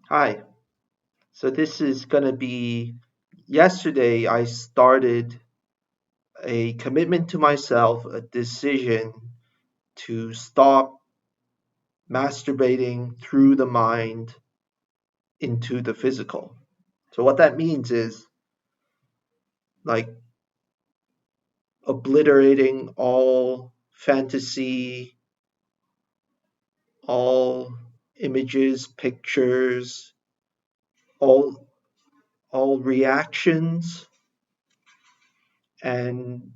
Hi. So this is going to be yesterday I started a commitment to myself, a decision to stop masturbating through the mind into the physical. So what that means is like obliterating all fantasy, all images, pictures, all all reactions and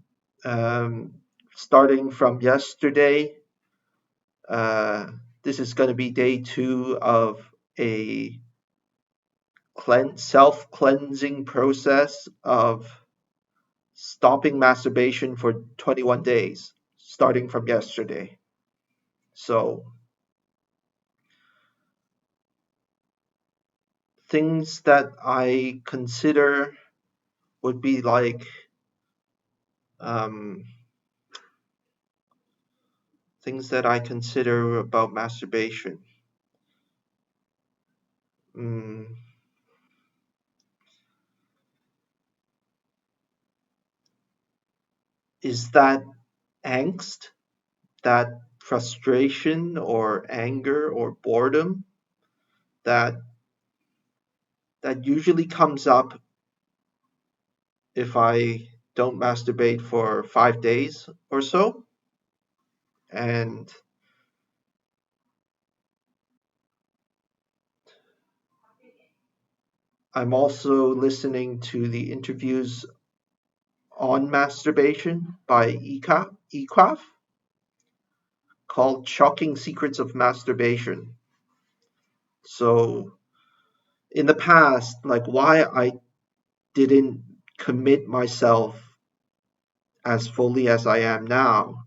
um, starting from yesterday. Uh, this is going to be day two of a self cleansing process of stopping masturbation for 21 days, starting from yesterday. So, things that I consider would be like um, things that I consider about masturbation. Mm, is that angst, that frustration or anger or boredom that usually comes up if I don't masturbate for 5 days or so. And I'm also listening to the interviews on masturbation by EQAFE called Shocking Secrets of Masturbation. So in the past, like why I didn't commit myself as fully as I am now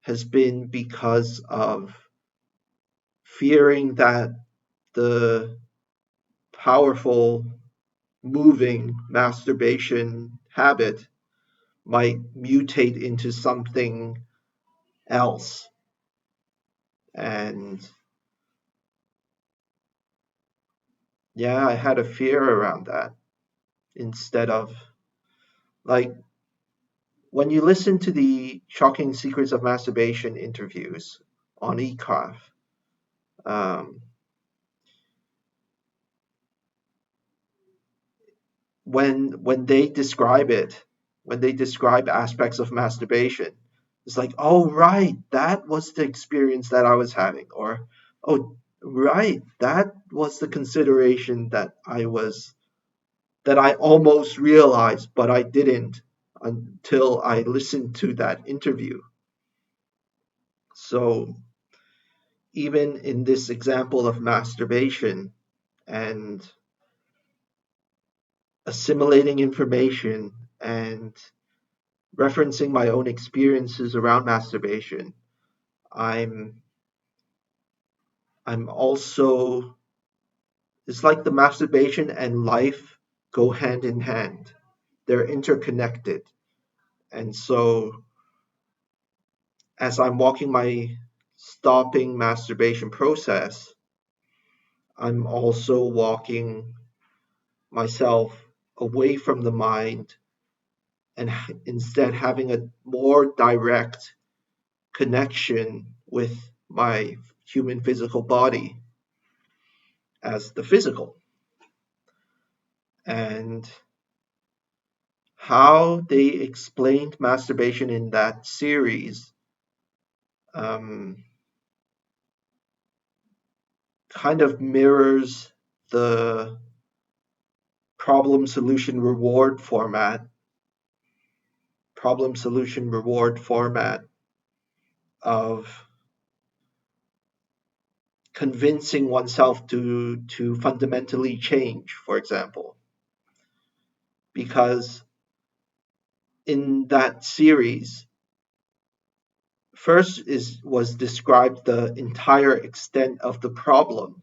has been because of fearing that the powerful, moving masturbation habit might mutate into something else. And yeah, I had a fear around that instead of like when you listen to the Shocking Secrets of Masturbation interviews on ECOF, um, when they describe it, when they describe aspects of masturbation, it's like, oh right, that was the experience that I was having, or oh right, that was the consideration that I almost realized, but I didn't until I listened to that interview. So even in this example of masturbation and assimilating information and referencing my own experiences around masturbation, I'm I'm also it's like the masturbation and life go hand in hand. They're interconnected. And so as I'm walking my stopping masturbation process, I'm also walking myself away from the mind and instead having a more direct connection with my human physical body as the physical. And how they explained masturbation in that series um, kind of mirrors the problem solution reward format of convincing oneself to fundamentally change, for example, because in that series first is was described the entire extent of the problem,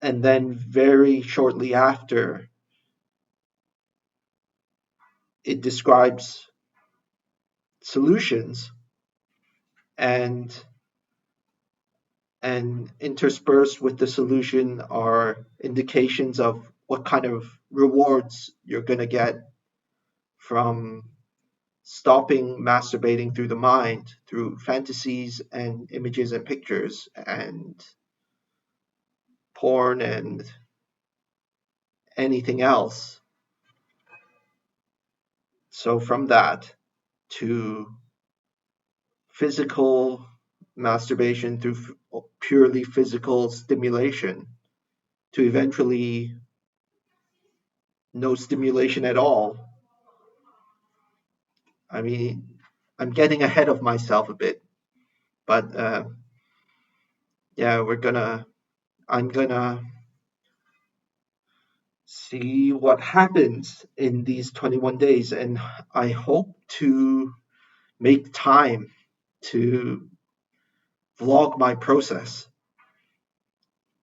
and then very shortly after it describes solutions. And and interspersed with the solution are indications of what kind of rewards you're going to get from stopping masturbating through the mind, through fantasies and images and pictures and porn and anything else. So, from that to physical masturbation through purely physical stimulation to eventually no stimulation at all. I mean, I'm getting ahead of myself a bit, but yeah, I'm gonna see what happens in these 21 days, and I hope to make time to vlog my process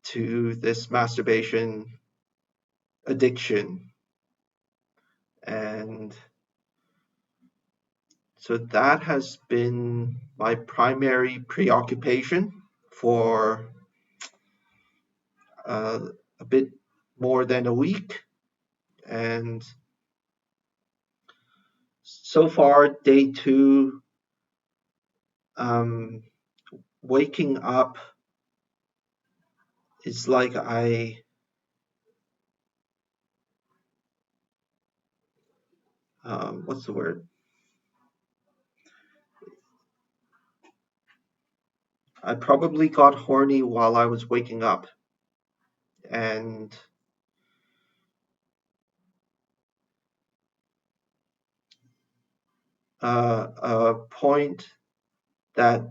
to this masturbation addiction. And so that has been my primary preoccupation for uh, a bit more than a week. And so far, day two, um, waking up is like what's the word? I probably got horny while I was waking up. And a point that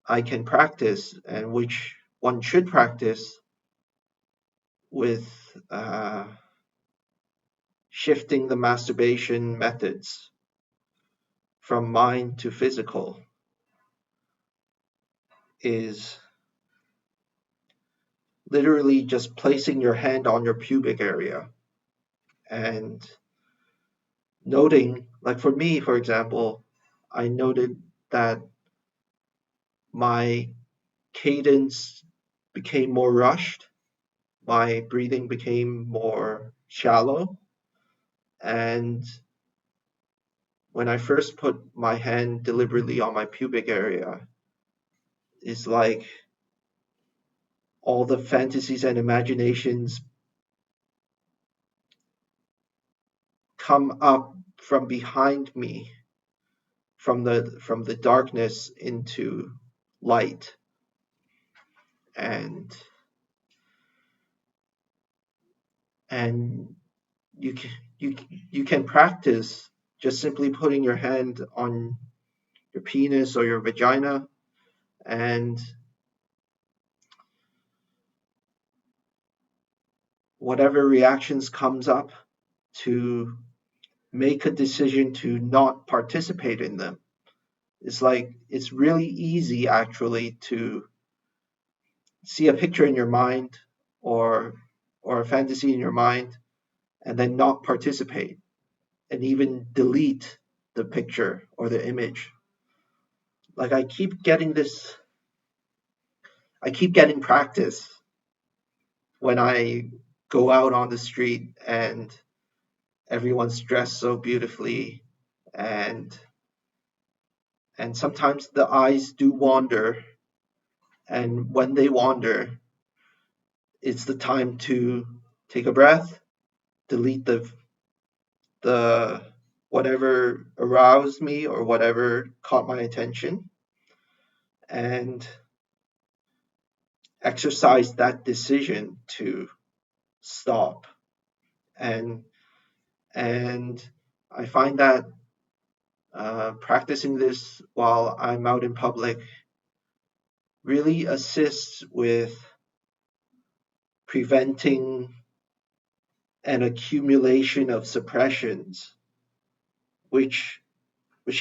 I can practice and which one should practice with shifting the masturbation methods from mind to physical is literally just placing your hand on your pubic area and noting, like for me, for example, I noted that my cadence became more rushed, my breathing became more shallow, and when I first put my hand deliberately on my pubic area, it's like all the fantasies and imaginations come up from behind me, from the darkness into light. And and you can you can practice just simply putting your hand on your penis or your vagina and whatever reactions comes up, to make a decision to not participate in them. It's like it's really easy actually to see a picture in your mind or or a fantasy in your mind and then not participate and even delete the picture or the image. Like I keep getting practice when I go out on the street and everyone's dressed so beautifully, and sometimes the eyes do wander, and when they wander it's the time to take a breath, delete the whatever aroused me or whatever caught my attention, and exercise that decision to stop. and and I find that practicing this while I'm out in public really assists with preventing an accumulation of suppressions, which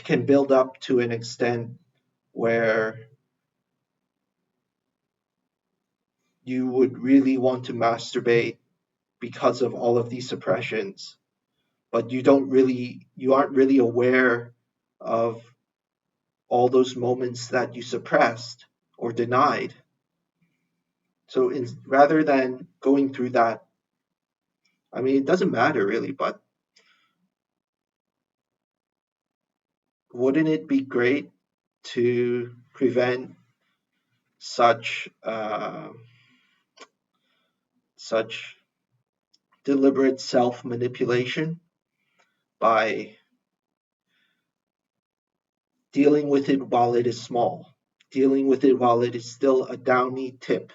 can build up to an extent where you would really want to masturbate because of all of these suppressions, but you aren't really aware of all those moments that you suppressed or denied. So rather than going through that, I mean, it doesn't matter really, but wouldn't it be great to prevent such deliberate self manipulation by dealing with it while it is small, dealing with it while it is still a downy tip,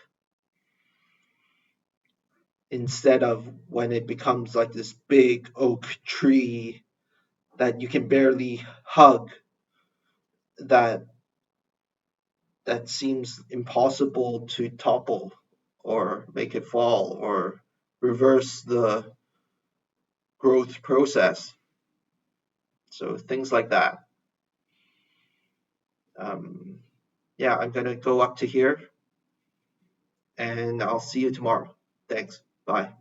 instead of when it becomes like this big oak tree that you can barely hug, that seems impossible to topple or make it fall or reverse the growth process. So things like that. Um, yeah, I'm gonna go up to here and I'll see you tomorrow. Thanks. Bye.